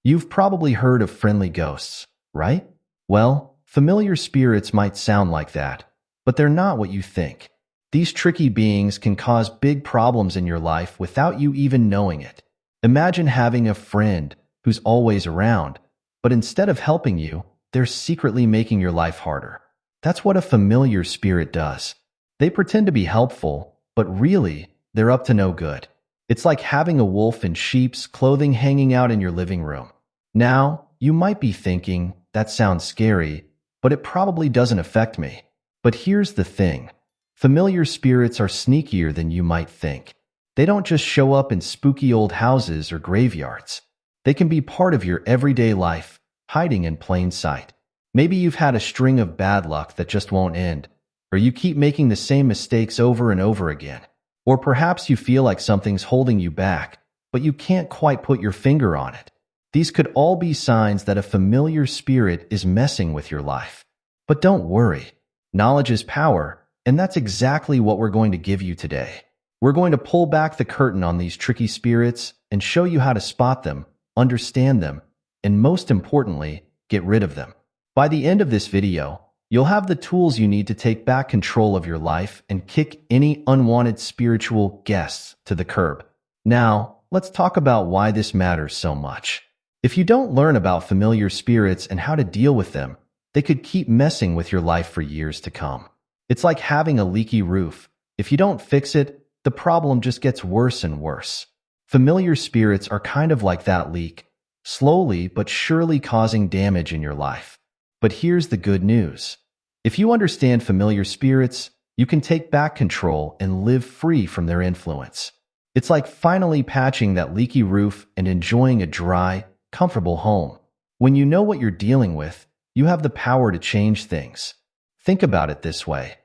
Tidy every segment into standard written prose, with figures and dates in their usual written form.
You've probably heard of friendly ghosts, right? Well, familiar spirits might sound like that, but they're not what you think. These tricky beings can cause big problems in your life without you even knowing it. Imagine having a friend who's always around, but instead of helping you, they're secretly making your life harder. That's what a familiar spirit does. They pretend to be helpful, but really, they're up to no good. It's like having a wolf in sheep's clothing hanging out in your living room. Now, you might be thinking, that sounds scary, but it probably doesn't affect me. But here's the thing. Familiar spirits are sneakier than you might think. They don't just show up in spooky old houses or graveyards. They can be part of your everyday life, hiding in plain sight. Maybe you've had a string of bad luck that just won't end, or you keep making the same mistakes over and over again. Or perhaps you feel like something's holding you back, but you can't quite put your finger on it. These could all be signs that a familiar spirit is messing with your life. But don't worry. Knowledge is power, and that's exactly what we're going to give you today. We're going to pull back the curtain on these tricky spirits and show you how to spot them, understand them, and most importantly, get rid of them. By the end of this video, you'll have the tools you need to take back control of your life and kick any unwanted spiritual guests to the curb. Now, let's talk about why this matters so much. If you don't learn about familiar spirits and how to deal with them, they could keep messing with your life for years to come. It's like having a leaky roof. If you don't fix it, the problem just gets worse and worse. Familiar spirits are kind of like that leak, slowly but surely causing damage in your life. But here's the good news. If you understand familiar spirits, you can take back control and live free from their influence. It's like finally patching that leaky roof and enjoying a dry, comfortable home. When you know what you're dealing with, you have the power to change things. Think about it this way.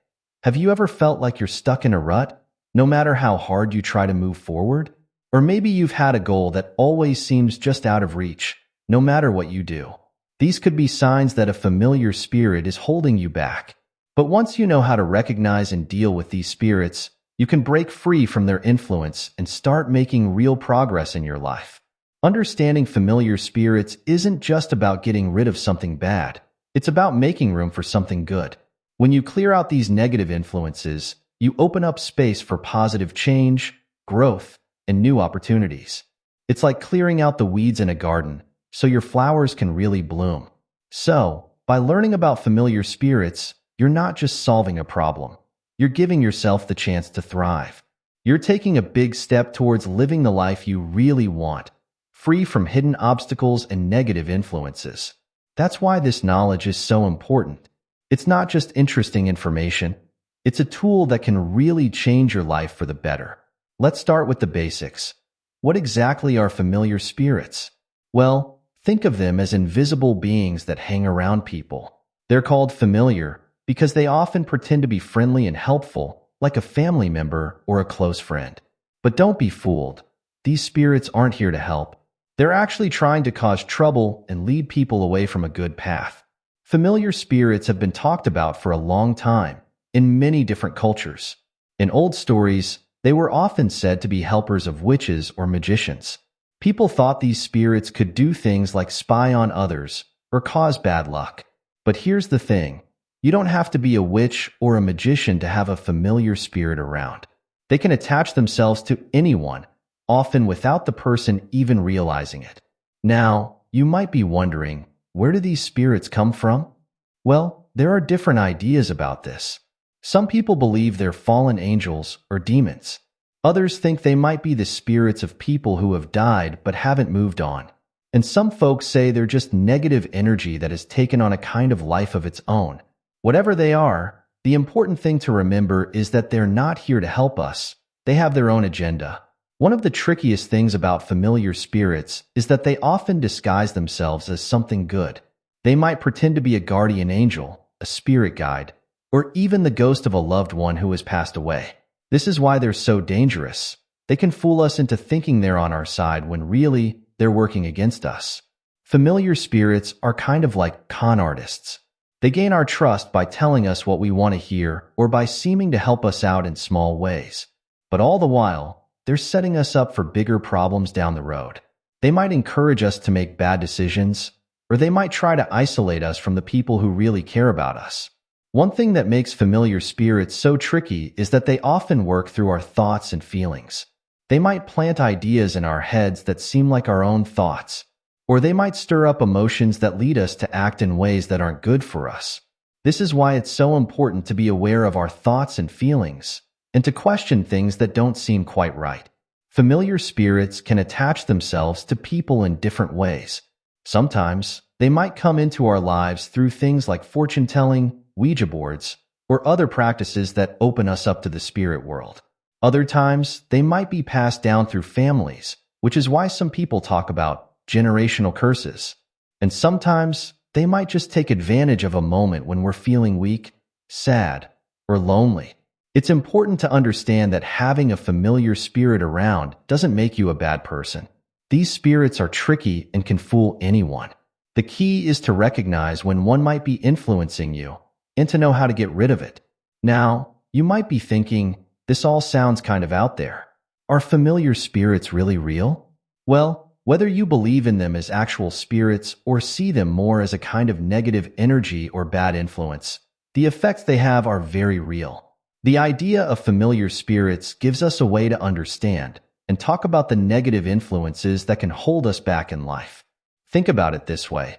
Have you ever felt like you're stuck in a rut, no matter how hard you try to move forward? Or maybe you've had a goal that always seems just out of reach, no matter what you do. These could be signs that a familiar spirit is holding you back. But once you know how to recognize and deal with these spirits, you can break free from their influence and start making real progress in your life. Understanding familiar spirits isn't just about getting rid of something bad. It's about making room for something good. When you clear out these negative influences, you open up space for positive change, growth, and new opportunities. It's like clearing out the weeds in a garden, so your flowers can really bloom. So, by learning about familiar spirits, you're not just solving a problem. You're giving yourself the chance to thrive. You're taking a big step towards living the life you really want, free from hidden obstacles and negative influences. That's why this knowledge is so important. It's not just interesting information. It's a tool that can really change your life for the better. Let's start with the basics. What exactly are familiar spirits? Well, think of them as invisible beings that hang around people. They're called familiar because they often pretend to be friendly and helpful, like a family member or a close friend. But don't be fooled. These spirits aren't here to help. They're actually trying to cause trouble and lead people away from a good path. Familiar spirits have been talked about for a long time in many different cultures. In old stories, they were often said to be helpers of witches or magicians. People thought these spirits could do things like spy on others or cause bad luck. But here's the thing. You don't have to be a witch or a magician to have a familiar spirit around. They can attach themselves to anyone, often without the person even realizing it. Now, you might be wondering, where do these spirits come from? Well, there are different ideas about this. Some people believe they're fallen angels or demons. Others think they might be the spirits of people who have died but haven't moved on. And some folks say they're just negative energy that has taken on a kind of life of its own. Whatever they are, the important thing to remember is that they're not here to help us. They have their own agenda. One of the trickiest things about familiar spirits is that they often disguise themselves as something good. They might pretend to be a guardian angel, a spirit guide, or even the ghost of a loved one who has passed away. This is why they're so dangerous. They can fool us into thinking they're on our side when really they're working against us. Familiar spirits are kind of like con artists. They gain our trust by telling us what we want to hear or by seeming to help us out in small ways. But all the while, they're setting us up for bigger problems down the road. They might encourage us to make bad decisions, or they might try to isolate us from the people who really care about us. One thing that makes familiar spirits so tricky is that they often work through our thoughts and feelings. They might plant ideas in our heads that seem like our own thoughts, or they might stir up emotions that lead us to act in ways that aren't good for us. This is why it's so important to be aware of our thoughts and feelings, and to question things that don't seem quite right. Familiar spirits can attach themselves to people in different ways. Sometimes, they might come into our lives through things like fortune-telling, Ouija boards, or other practices that open us up to the spirit world. Other times, they might be passed down through families, which is why some people talk about generational curses. And sometimes, they might just take advantage of a moment when we're feeling weak, sad, or lonely. It's important to understand that having a familiar spirit around doesn't make you a bad person. These spirits are tricky and can fool anyone. The key is to recognize when one might be influencing you and to know how to get rid of it. Now, you might be thinking, this all sounds kind of out there. Are familiar spirits really real? Well, whether you believe in them as actual spirits or see them more as a kind of negative energy or bad influence, the effects they have are very real. The idea of familiar spirits gives us a way to understand and talk about the negative influences that can hold us back in life. Think about it this way.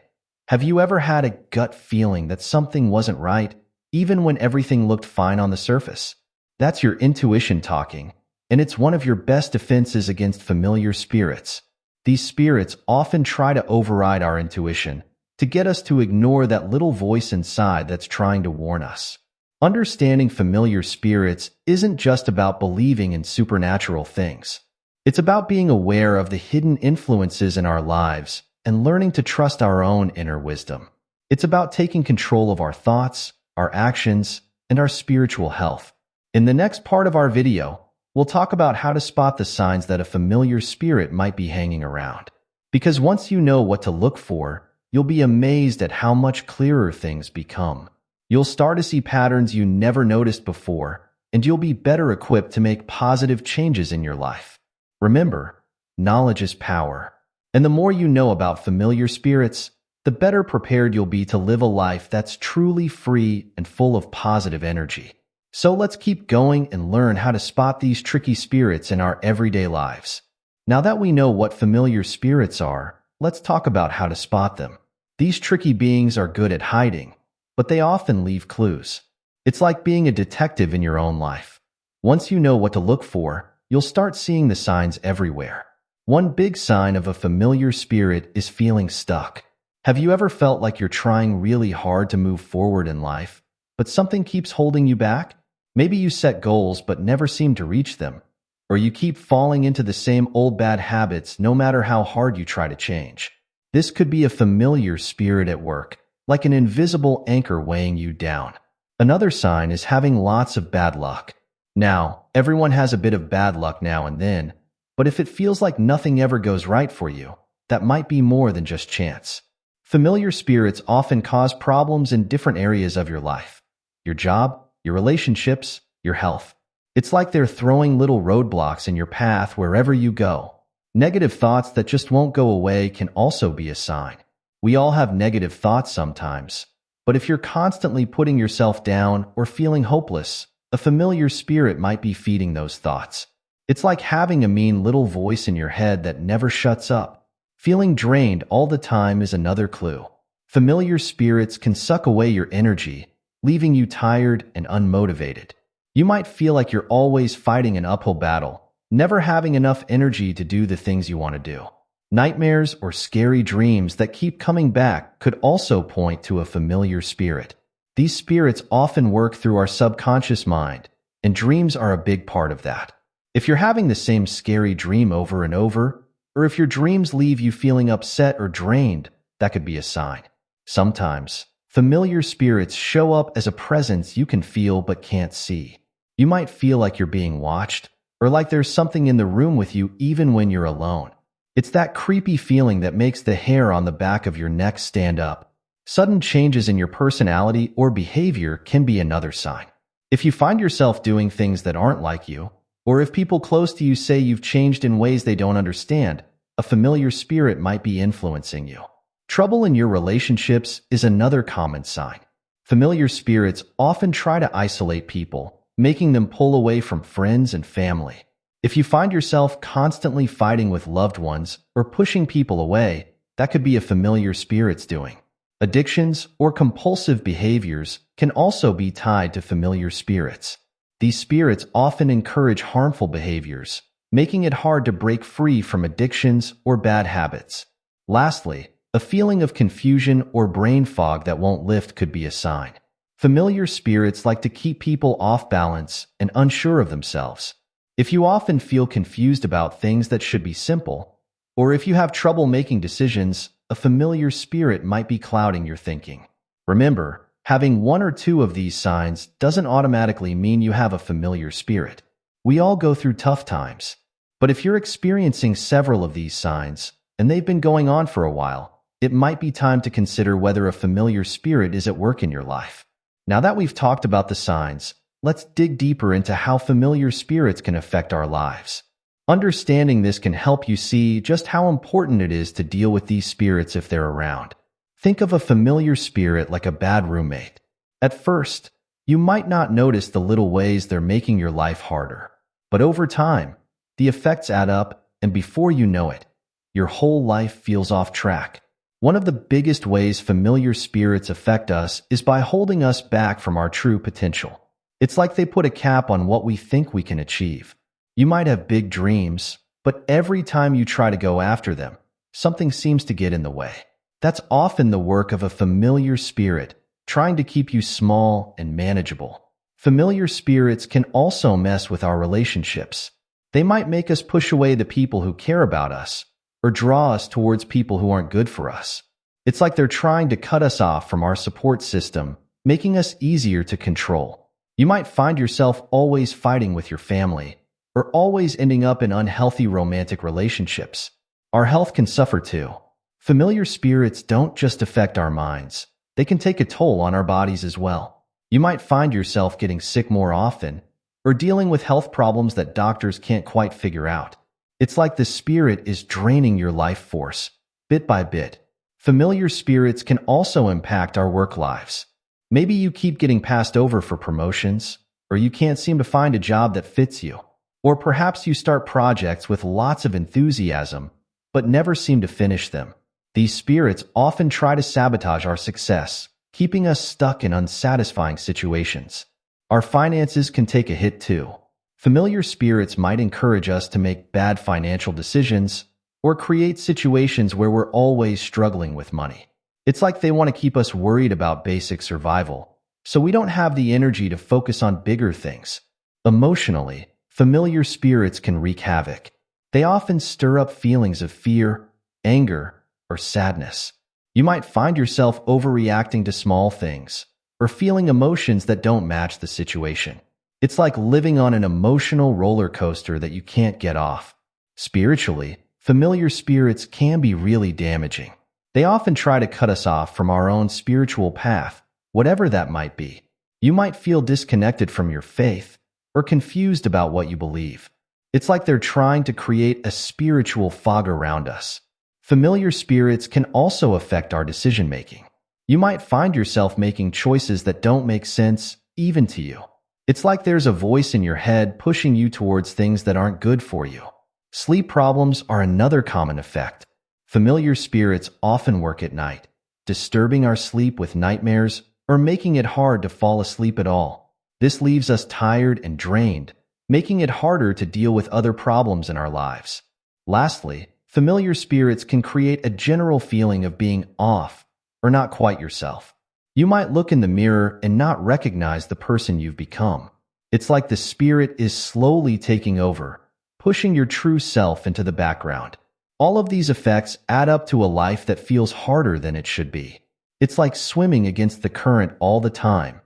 Have you ever had a gut feeling that something wasn't right, even when everything looked fine on the surface? That's your intuition talking, and it's one of your best defenses against familiar spirits. These spirits often try to override our intuition to get us to ignore that little voice inside that's trying to warn us. Understanding familiar spirits isn't just about believing in supernatural things. It's about being aware of the hidden influences in our lives and learning to trust our own inner wisdom. It's about taking control of our thoughts, our actions, and our spiritual health. In the next part of our video, we'll talk about how to spot the signs that a familiar spirit might be hanging around. Because once you know what to look for, you'll be amazed at how much clearer things become. You'll start to see patterns you never noticed before, and you'll be better equipped to make positive changes in your life. Remember, knowledge is power. And the more you know about familiar spirits, the better prepared you'll be to live a life that's truly free and full of positive energy. So let's keep going and learn how to spot these tricky spirits in our everyday lives. Now that we know what familiar spirits are, let's talk about how to spot them. These tricky beings are good at hiding, but they often leave clues. It's like being a detective in your own life. Once you know what to look for, you'll start seeing the signs everywhere. One big sign of a familiar spirit is feeling stuck. Have you ever felt like you're trying really hard to move forward in life, but something keeps holding you back? Maybe you set goals but never seem to reach them, or you keep falling into the same old bad habits no matter how hard you try to change. This could be a familiar spirit at work, like an invisible anchor weighing you down. Another sign is having lots of bad luck. Now, everyone has a bit of bad luck now and then, but if it feels like nothing ever goes right for you, that might be more than just chance. Familiar spirits often cause problems in different areas of your life. Your job, your relationships, your health. It's like they're throwing little roadblocks in your path wherever you go. Negative thoughts that just won't go away can also be a sign. We all have negative thoughts sometimes, but if you're constantly putting yourself down or feeling hopeless, a familiar spirit might be feeding those thoughts. It's like having a mean little voice in your head that never shuts up. Feeling drained all the time is another clue. Familiar spirits can suck away your energy, leaving you tired and unmotivated. You might feel like you're always fighting an uphill battle, never having enough energy to do the things you want to do. Nightmares or scary dreams that keep coming back could also point to a familiar spirit. These spirits often work through our subconscious mind, and dreams are a big part of that. If you're having the same scary dream over and over, or if your dreams leave you feeling upset or drained, that could be a sign. Sometimes, familiar spirits show up as a presence you can feel but can't see. You might feel like you're being watched, or like there's something in the room with you even when you're alone. It's that creepy feeling that makes the hair on the back of your neck stand up. Sudden changes in your personality or behavior can be another sign. If you find yourself doing things that aren't like you, or if people close to you say you've changed in ways they don't understand, a familiar spirit might be influencing you. Trouble in your relationships is another common sign. Familiar spirits often try to isolate people, making them pull away from friends and family. If you find yourself constantly fighting with loved ones or pushing people away, that could be a familiar spirit's doing. Addictions or compulsive behaviors can also be tied to familiar spirits. These spirits often encourage harmful behaviors, making it hard to break free from addictions or bad habits. Lastly, a feeling of confusion or brain fog that won't lift could be a sign. Familiar spirits like to keep people off balance and unsure of themselves. If you often feel confused about things that should be simple, or if you have trouble making decisions, a familiar spirit might be clouding your thinking. Remember, having one or two of these signs doesn't automatically mean you have a familiar spirit. We all go through tough times. But if you're experiencing several of these signs, and they've been going on for a while, it might be time to consider whether a familiar spirit is at work in your life. Now that we've talked about the signs, let's dig deeper into how familiar spirits can affect our lives. Understanding this can help you see just how important it is to deal with these spirits if they're around. Think of a familiar spirit like a bad roommate. At first, you might not notice the little ways they're making your life harder. But over time, the effects add up, and before you know it, your whole life feels off track. One of the biggest ways familiar spirits affect us is by holding us back from our true potential. It's like they put a cap on what we think we can achieve. You might have big dreams, but every time you try to go after them, something seems to get in the way. That's often the work of a familiar spirit, trying to keep you small and manageable. Familiar spirits can also mess with our relationships. They might make us push away the people who care about us, or draw us towards people who aren't good for us. It's like they're trying to cut us off from our support system, making us easier to control. You might find yourself always fighting with your family, or always ending up in unhealthy romantic relationships. Our health can suffer too. Familiar spirits don't just affect our minds. They can take a toll on our bodies as well. You might find yourself getting sick more often, or dealing with health problems that doctors can't quite figure out. It's like the spirit is draining your life force, bit by bit. Familiar spirits can also impact our work lives. Maybe you keep getting passed over for promotions, or you can't seem to find a job that fits you. Or perhaps you start projects with lots of enthusiasm, but never seem to finish them. These spirits often try to sabotage our success, keeping us stuck in unsatisfying situations. Our finances can take a hit too. Familiar spirits might encourage us to make bad financial decisions or create situations where we're always struggling with money. It's like they want to keep us worried about basic survival, so we don't have the energy to focus on bigger things. Emotionally, familiar spirits can wreak havoc. They often stir up feelings of fear, anger, or sadness. You might find yourself overreacting to small things, or feeling emotions that don't match the situation. It's like living on an emotional roller coaster that you can't get off. Spiritually, familiar spirits can be really damaging. They often try to cut us off from our own spiritual path, whatever that might be. You might feel disconnected from your faith, or confused about what you believe. It's like they're trying to create a spiritual fog around us. Familiar spirits can also affect our decision-making. You might find yourself making choices that don't make sense, even to you. It's like there's a voice in your head pushing you towards things that aren't good for you. Sleep problems are another common effect. Familiar spirits often work at night, disturbing our sleep with nightmares or making it hard to fall asleep at all. This leaves us tired and drained, making it harder to deal with other problems in our lives. Lastly, familiar spirits can create a general feeling of being off or not quite yourself. You might look in the mirror and not recognize the person you've become. It's like the spirit is slowly taking over, pushing your true self into the background. All of these effects add up to a life that feels harder than it should be. It's like swimming against the current all the time,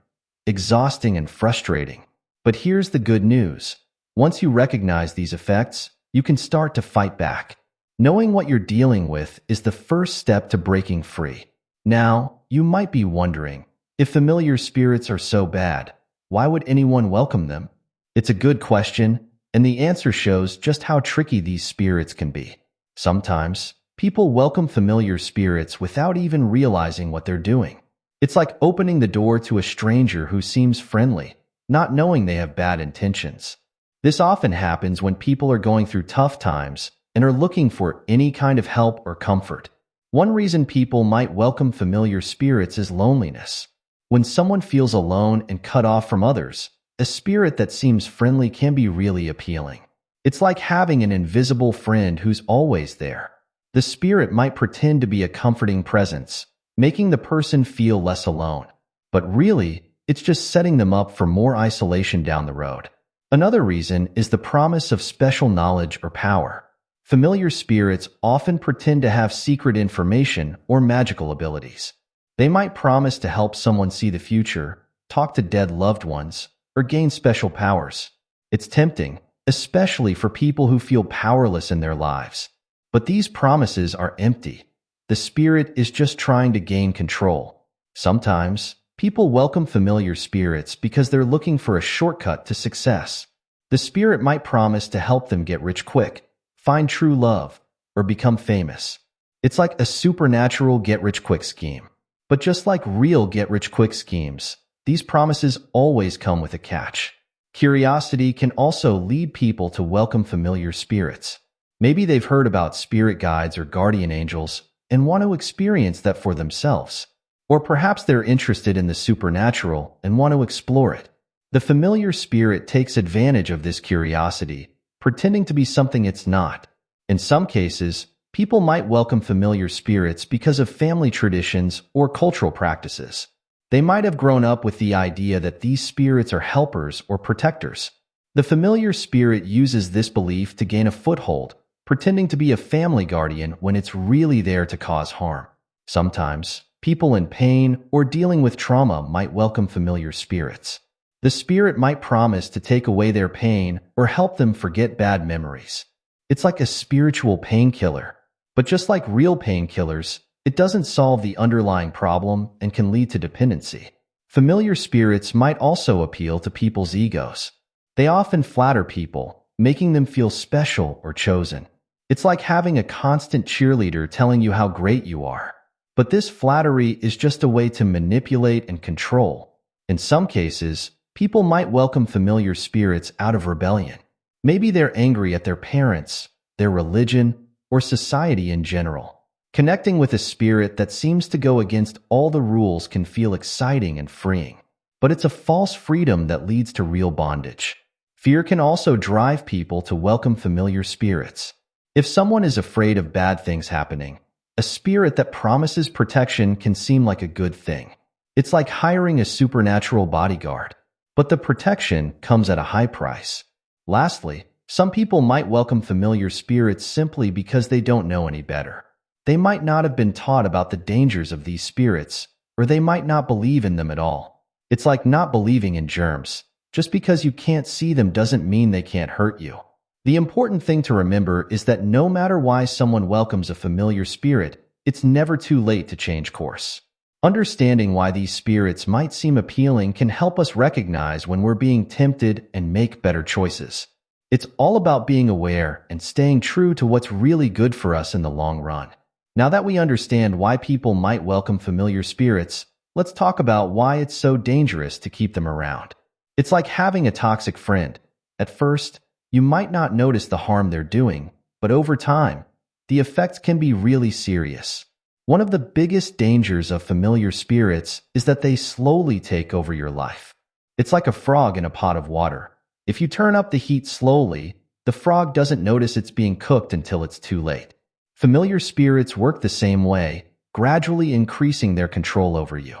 exhausting and frustrating. But here's the good news. Once you recognize these effects, you can start to fight back. Knowing what you're dealing with is the first step to breaking free. Now, you might be wondering, if familiar spirits are so bad, why would anyone welcome them? It's a good question, and the answer shows just how tricky these spirits can be. Sometimes, people welcome familiar spirits without even realizing what they're doing. It's like opening the door to a stranger who seems friendly, not knowing they have bad intentions. This often happens when people are going through tough times and are looking for any kind of help or comfort. One reason people might welcome familiar spirits is loneliness. When someone feels alone and cut off from others, a spirit that seems friendly can be really appealing. It's like having an invisible friend who's always there. The spirit might pretend to be a comforting presence, making the person feel less alone. But really, it's just setting them up for more isolation down the road. Another reason is the promise of special knowledge or power. Familiar spirits often pretend to have secret information or magical abilities. They might promise to help someone see the future, talk to dead loved ones, or gain special powers. It's tempting, especially for people who feel powerless in their lives. But these promises are empty. The spirit is just trying to gain control. Sometimes, people welcome familiar spirits because they're looking for a shortcut to success. The spirit might promise to help them get rich quick, find true love, or become famous. It's like a supernatural get-rich-quick scheme. But just like real get-rich-quick schemes, these promises always come with a catch. Curiosity can also lead people to welcome familiar spirits. Maybe they've heard about spirit guides or guardian angels and want to experience that for themselves. Or perhaps they're interested in the supernatural and want to explore it. The familiar spirit takes advantage of this curiosity, pretending to be something it's not. In some cases, people might welcome familiar spirits because of family traditions or cultural practices. They might have grown up with the idea that these spirits are helpers or protectors. The familiar spirit uses this belief to gain a foothold, pretending to be a family guardian when it's really there to cause harm. Sometimes, people in pain or dealing with trauma might welcome familiar spirits. The spirit might promise to take away their pain or help them forget bad memories. It's like a spiritual painkiller. But just like real painkillers, it doesn't solve the underlying problem and can lead to dependency. Familiar spirits might also appeal to people's egos. They often flatter people, making them feel special or chosen. It's like having a constant cheerleader telling you how great you are. But this flattery is just a way to manipulate and control. In some cases, people might welcome familiar spirits out of rebellion. Maybe they're angry at their parents, their religion, or society in general. Connecting with a spirit that seems to go against all the rules can feel exciting and freeing. But it's a false freedom that leads to real bondage. Fear can also drive people to welcome familiar spirits. If someone is afraid of bad things happening, a spirit that promises protection can seem like a good thing. It's like hiring a supernatural bodyguard. But the protection comes at a high price. Lastly, some people might welcome familiar spirits simply because they don't know any better. They might not have been taught about the dangers of these spirits, or they might not believe in them at all. It's like not believing in germs. Just because you can't see them doesn't mean they can't hurt you. The important thing to remember is that no matter why someone welcomes a familiar spirit, it's never too late to change course. Understanding why these spirits might seem appealing can help us recognize when we're being tempted and make better choices. It's all about being aware and staying true to what's really good for us in the long run. Now that we understand why people might welcome familiar spirits, let's talk about why it's so dangerous to keep them around. It's like having a toxic friend. At first, you might not notice the harm they're doing, but over time, the effects can be really serious. One of the biggest dangers of familiar spirits is that they slowly take over your life. It's like a frog in a pot of water. If you turn up the heat slowly, the frog doesn't notice it's being cooked until it's too late. Familiar spirits work the same way, gradually increasing their control over you.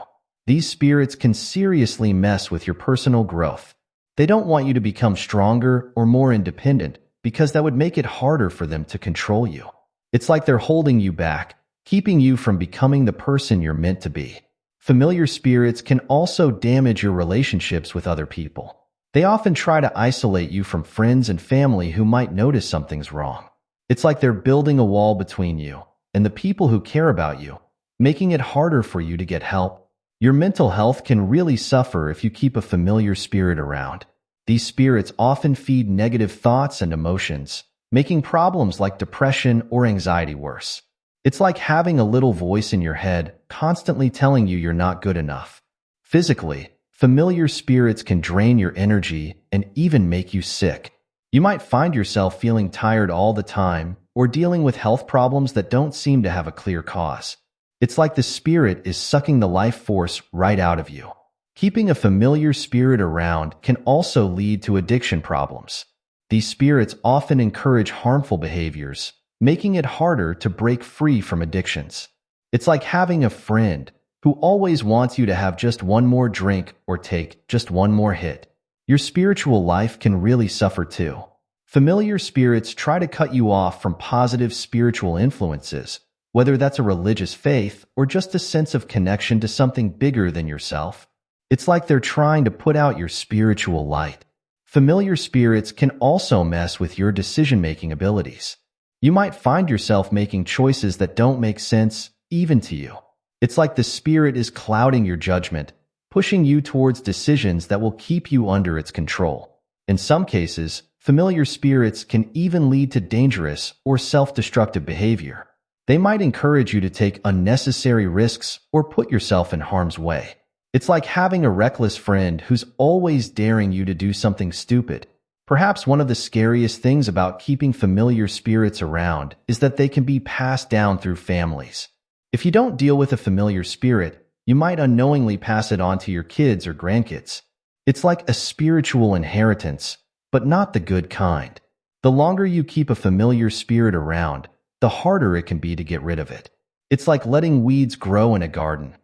These spirits can seriously mess with your personal growth. They don't want you to become stronger or more independent because that would make it harder for them to control you. It's like they're holding you back, keeping you from becoming the person you're meant to be. Familiar spirits can also damage your relationships with other people. They often try to isolate you from friends and family who might notice something's wrong. It's like they're building a wall between you and the people who care about you, making it harder for you to get help. Your mental health can really suffer if you keep a familiar spirit around. These spirits often feed negative thoughts and emotions, making problems like depression or anxiety worse. It's like having a little voice in your head constantly telling you you're not good enough. Physically, familiar spirits can drain your energy and even make you sick. You might find yourself feeling tired all the time or dealing with health problems that don't seem to have a clear cause. It's like the spirit is sucking the life force right out of you. Keeping a familiar spirit around can also lead to addiction problems. These spirits often encourage harmful behaviors, making it harder to break free from addictions. It's like having a friend who always wants you to have just one more drink or take just one more hit. Your spiritual life can really suffer too. Familiar spirits try to cut you off from positive spiritual influences, whether that's a religious faith or just a sense of connection to something bigger than yourself. It's like they're trying to put out your spiritual light. Familiar spirits can also mess with your decision-making abilities. You might find yourself making choices that don't make sense even to you. It's like the spirit is clouding your judgment, pushing you towards decisions that will keep you under its control. In some cases, familiar spirits can even lead to dangerous or self-destructive behavior. They might encourage you to take unnecessary risks or put yourself in harm's way. It's like having a reckless friend who's always daring you to do something stupid. Perhaps one of the scariest things about keeping familiar spirits around is that they can be passed down through families. If you don't deal with a familiar spirit, you might unknowingly pass it on to your kids or grandkids. It's like a spiritual inheritance, but not the good kind. The longer you keep a familiar spirit around, the harder it can be to get rid of it. It's like letting weeds grow in a garden.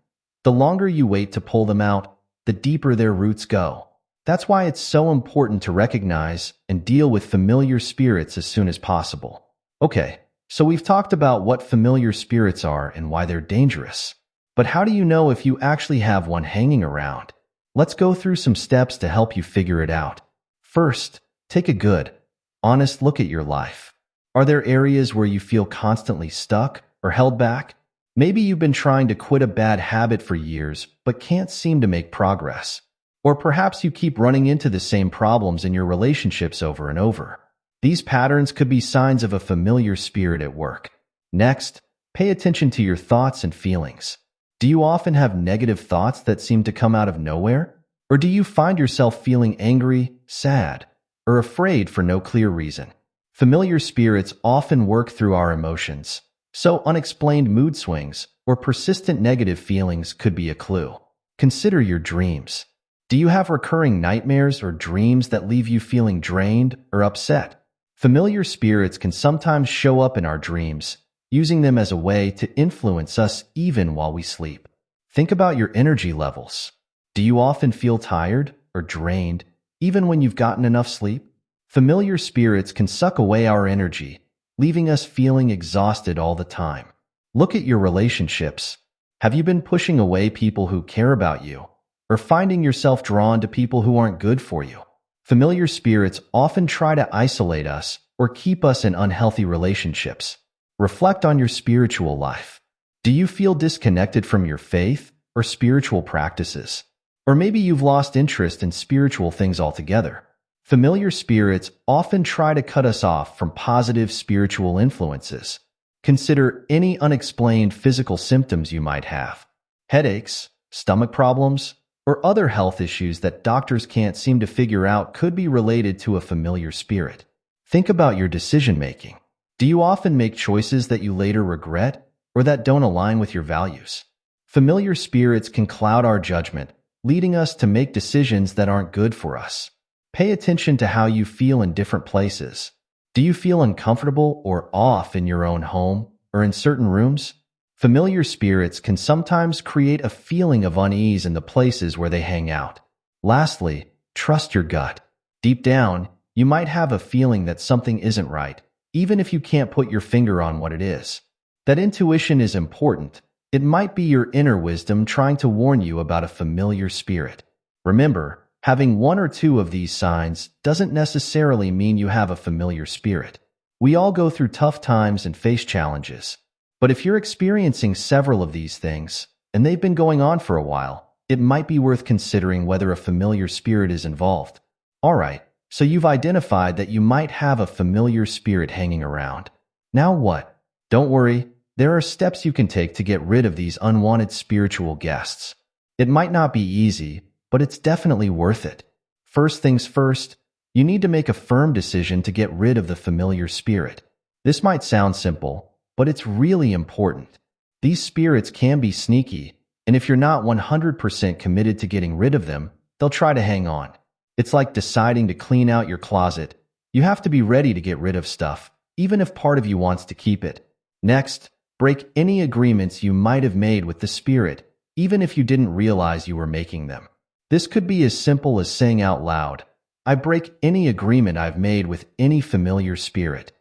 The longer you wait to pull them out, the deeper their roots go. That's why it's so important to recognize and deal with familiar spirits as soon as possible. Okay, so we've talked about what familiar spirits are and why they're dangerous. But how do you know if you actually have one hanging around? Let's go through some steps to help you figure it out. First, take a good, honest look at your life. Are there areas where you feel constantly stuck or held back? Maybe you've been trying to quit a bad habit for years but can't seem to make progress. Or perhaps you keep running into the same problems in your relationships over and over. These patterns could be signs of a familiar spirit at work. Next, pay attention to your thoughts and feelings. Do you often have negative thoughts that seem to come out of nowhere? Or do you find yourself feeling angry, sad, or afraid for no clear reason? Familiar spirits often work through our emotions, so unexplained mood swings or persistent negative feelings could be a clue. Consider your dreams. Do you have recurring nightmares or dreams that leave you feeling drained or upset? Familiar spirits can sometimes show up in our dreams, using them as a way to influence us even while we sleep. Think about your energy levels. Do you often feel tired or drained, even when you've gotten enough sleep? Familiar spirits can suck away our energy, leaving us feeling exhausted all the time. Look at your relationships. Have you been pushing away people who care about you, or finding yourself drawn to people who aren't good for you? Familiar spirits often try to isolate us or keep us in unhealthy relationships. Reflect on your spiritual life. Do you feel disconnected from your faith or spiritual practices? Or maybe you've lost interest in spiritual things altogether. Familiar spirits often try to cut us off from positive spiritual influences. Consider any unexplained physical symptoms you might have. Headaches, stomach problems, or other health issues that doctors can't seem to figure out could be related to a familiar spirit. Think about your decision-making. Do you often make choices that you later regret or that don't align with your values? Familiar spirits can cloud our judgment, leading us to make decisions that aren't good for us. Pay attention to how you feel in different places. Do you feel uncomfortable or off in your own home or in certain rooms? Familiar spirits can sometimes create a feeling of unease in the places where they hang out. Lastly, trust your gut. Deep down, you might have a feeling that something isn't right, even if you can't put your finger on what it is. That intuition is important. It might be your inner wisdom trying to warn you about a familiar spirit. Remember, having one or two of these signs doesn't necessarily mean you have a familiar spirit. We all go through tough times and face challenges. But if you're experiencing several of these things, and they've been going on for a while, it might be worth considering whether a familiar spirit is involved. Alright, So you've identified that you might have a familiar spirit hanging around. Now what? Don't worry, there are steps you can take to get rid of these unwanted spiritual guests. It might not be easy, but it's definitely worth it. First things first, you need to make a firm decision to get rid of the familiar spirit. This might sound simple, but it's really important. These spirits can be sneaky, and if you're not 100% committed to getting rid of them, they'll try to hang on. It's like deciding to clean out your closet. You have to be ready to get rid of stuff, even if part of you wants to keep it. Next, break any agreements you might have made with the spirit, even if you didn't realize you were making them. This could be as simple as saying out loud, "I break any agreement I've made with any familiar spirit."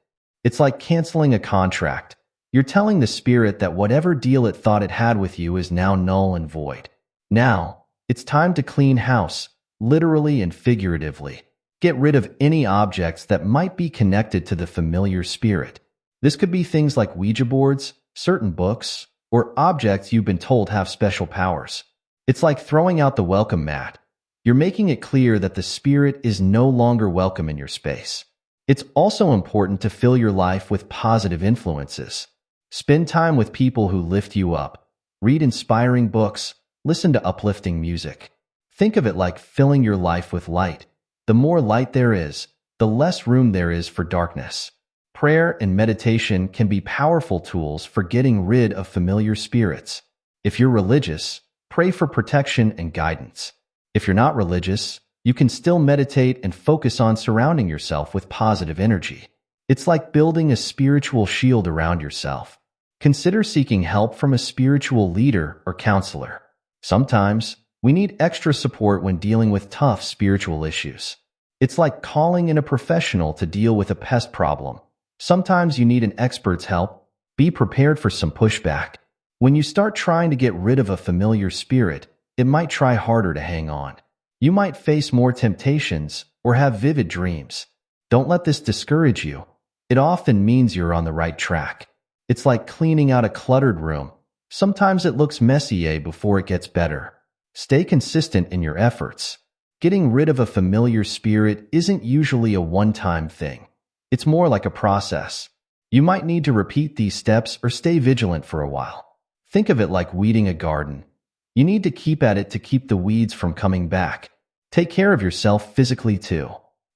It's like canceling a contract. You're telling the spirit that whatever deal it thought it had with you is now null and void. Now, it's time to clean house, literally and figuratively. Get rid of any objects that might be connected to the familiar spirit. This could be things like Ouija boards, certain books, or objects you've been told have special powers. It's like throwing out the welcome mat. You're making it clear that the spirit is no longer welcome in your space. It's also important to fill your life with positive influences. Spend time with people who lift you up. Read inspiring books. Listen to uplifting music. Think of it like filling your life with light. The more light there is, the less room there is for darkness. Prayer and meditation can be powerful tools for getting rid of familiar spirits. If you're religious, pray for protection and guidance. If you're not religious, you can still meditate and focus on surrounding yourself with positive energy. It's like building a spiritual shield around yourself. Consider seeking help from a spiritual leader or counselor. Sometimes, we need extra support when dealing with tough spiritual issues. It's like calling in a professional to deal with a pest problem. Sometimes you need an expert's help. Be prepared for some pushback. When you start trying to get rid of a familiar spirit, it might try harder to hang on. You might face more temptations or have vivid dreams. Don't let this discourage you. It often means you're on the right track. It's like cleaning out a cluttered room. Sometimes it looks messy before it gets better. Stay consistent in your efforts. Getting rid of a familiar spirit isn't usually a one-time thing. It's more like a process. You might need to repeat these steps or stay vigilant for a while. Think of it like weeding a garden. You need to keep at it to keep the weeds from coming back. Take care of yourself physically too.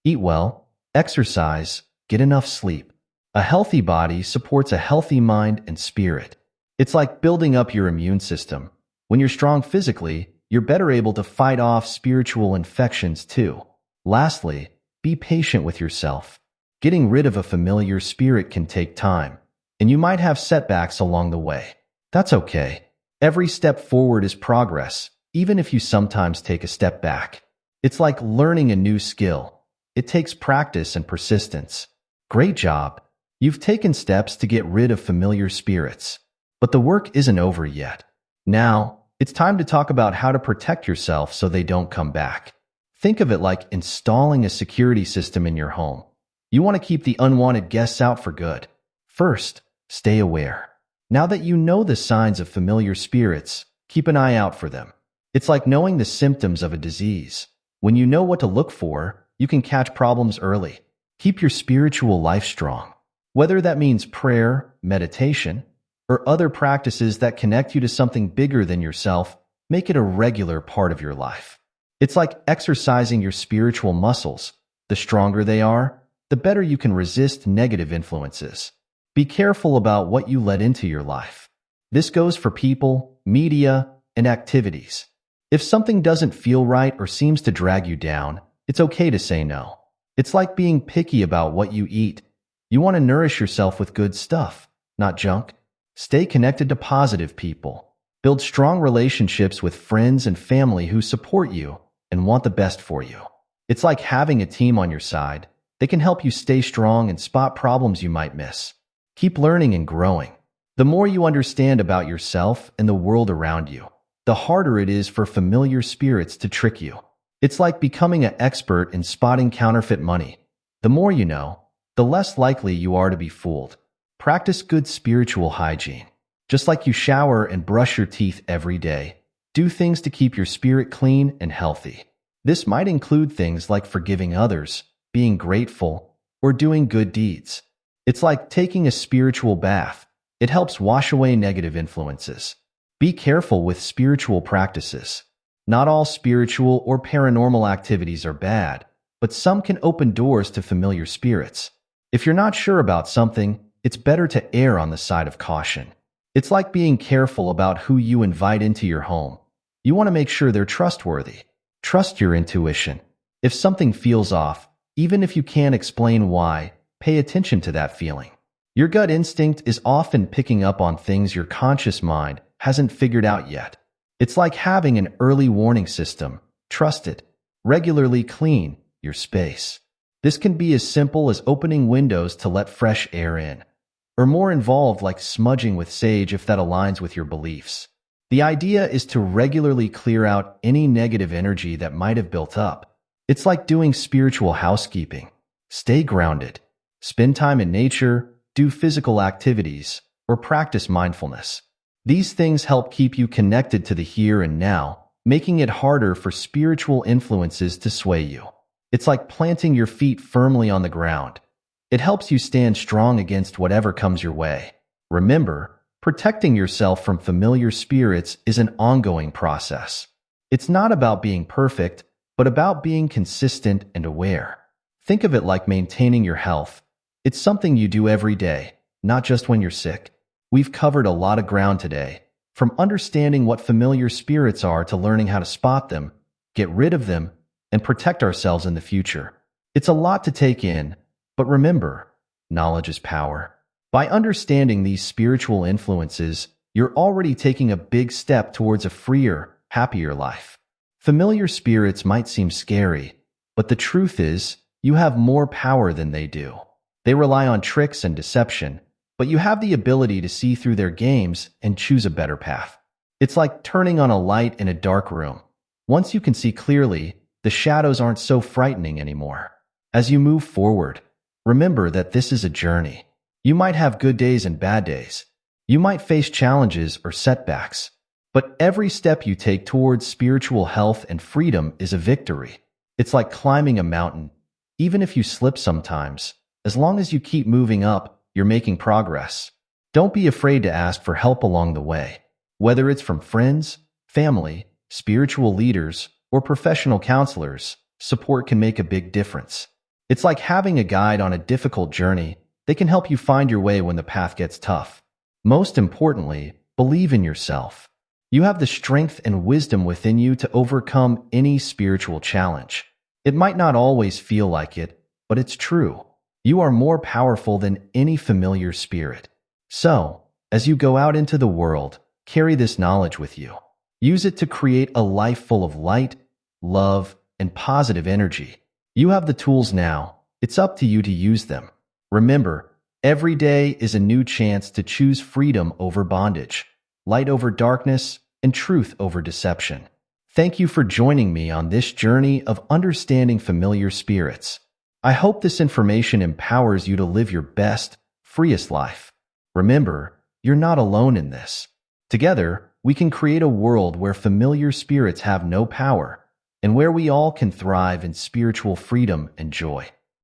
Eat well, exercise, get enough sleep. A healthy body supports a healthy mind and spirit. It's like building up your immune system. When you're strong physically, you're better able to fight off spiritual infections too. Lastly, be patient with yourself. Getting rid of a familiar spirit can take time, and you might have setbacks along the way. That's okay. Every step forward is progress, even if you sometimes take a step back. It's like learning a new skill. It takes practice and persistence. Great job. You've taken steps to get rid of familiar spirits. But the work isn't over yet. Now, it's time to talk about how to protect yourself so they don't come back. Think of it like installing a security system in your home. You want to keep the unwanted guests out for good. First, stay aware. Now that you know the signs of familiar spirits, keep an eye out for them. It's like knowing the symptoms of a disease. When you know what to look for, you can catch problems early. Keep your spiritual life strong. Whether that means prayer, meditation, or other practices that connect you to something bigger than yourself, make it a regular part of your life. It's like exercising your spiritual muscles. The stronger they are, the better you can resist negative influences. Be careful about what you let into your life. This goes for people, media, and activities. If something doesn't feel right or seems to drag you down, it's okay to say no. It's like being picky about what you eat. You want to nourish yourself with good stuff, not junk. Stay connected to positive people. Build strong relationships with friends and family who support you and want the best for you. It's like having a team on your side. They can help you stay strong and spot problems you might miss. Keep learning and growing. The more you understand about yourself and the world around you, the harder it is for familiar spirits to trick you. It's like becoming an expert in spotting counterfeit money. The more you know, the less likely you are to be fooled. Practice good spiritual hygiene. Just like you shower and brush your teeth every day, do things to keep your spirit clean and healthy. This might include things like forgiving others, being grateful, or doing good deeds. It's like taking a spiritual bath. It helps wash away negative influences. Be careful with spiritual practices. Not all spiritual or paranormal activities are bad, but some can open doors to familiar spirits. If you're not sure about something, it's better to err on the side of caution. It's like being careful about who you invite into your home. You want to make sure they're trustworthy. Trust your intuition. If something feels off, even if you can't explain why, pay attention to that feeling. Your gut instinct is often picking up on things your conscious mind hasn't figured out yet. It's like having an early warning system. Trust it. Regularly clean your space. This can be as simple as opening windows to let fresh air in, or more involved like smudging with sage if that aligns with your beliefs. The idea is to regularly clear out any negative energy that might have built up. It's like doing spiritual housekeeping. Stay grounded. Spend time in nature, do physical activities, or practice mindfulness. These things help keep you connected to the here and now, making it harder for spiritual influences to sway you. It's like planting your feet firmly on the ground. It helps you stand strong against whatever comes your way. Remember, protecting yourself from familiar spirits is an ongoing process. It's not about being perfect, but about being consistent and aware. Think of it like maintaining your health. It's something you do every day, not just when you're sick. We've covered a lot of ground today, from understanding what familiar spirits are to learning how to spot them, get rid of them, and protect ourselves in the future. It's a lot to take in, but remember, knowledge is power. By understanding these spiritual influences, you're already taking a big step towards a freer, happier life. Familiar spirits might seem scary, but the truth is, you have more power than they do. They rely on tricks and deception, but you have the ability to see through their games and choose a better path. It's like turning on a light in a dark room. Once you can see clearly, the shadows aren't so frightening anymore. As you move forward, remember that this is a journey. You might have good days and bad days. You might face challenges or setbacks. But every step you take towards spiritual health and freedom is a victory. It's like climbing a mountain. Even if you slip sometimes, as long as you keep moving up, you're making progress. Don't be afraid to ask for help along the way. Whether it's from friends, family, spiritual leaders, or professional counselors, support can make a big difference. It's like having a guide on a difficult journey. They can help you find your way when the path gets tough. Most importantly, believe in yourself. You have the strength and wisdom within you to overcome any spiritual challenge. It might not always feel like it, but it's true. You are more powerful than any familiar spirit. So, as you go out into the world, carry this knowledge with you. Use it to create a life full of light, love, and positive energy. You have the tools now. It's up to you to use them. Remember, every day is a new chance to choose freedom over bondage, light over darkness, and truth over deception. Thank you for joining me on this journey of understanding familiar spirits. I hope this information empowers you to live your best, freest life. Remember, you're not alone in this. Together, we can create a world where familiar spirits have no power, and where we all can thrive in spiritual freedom and joy.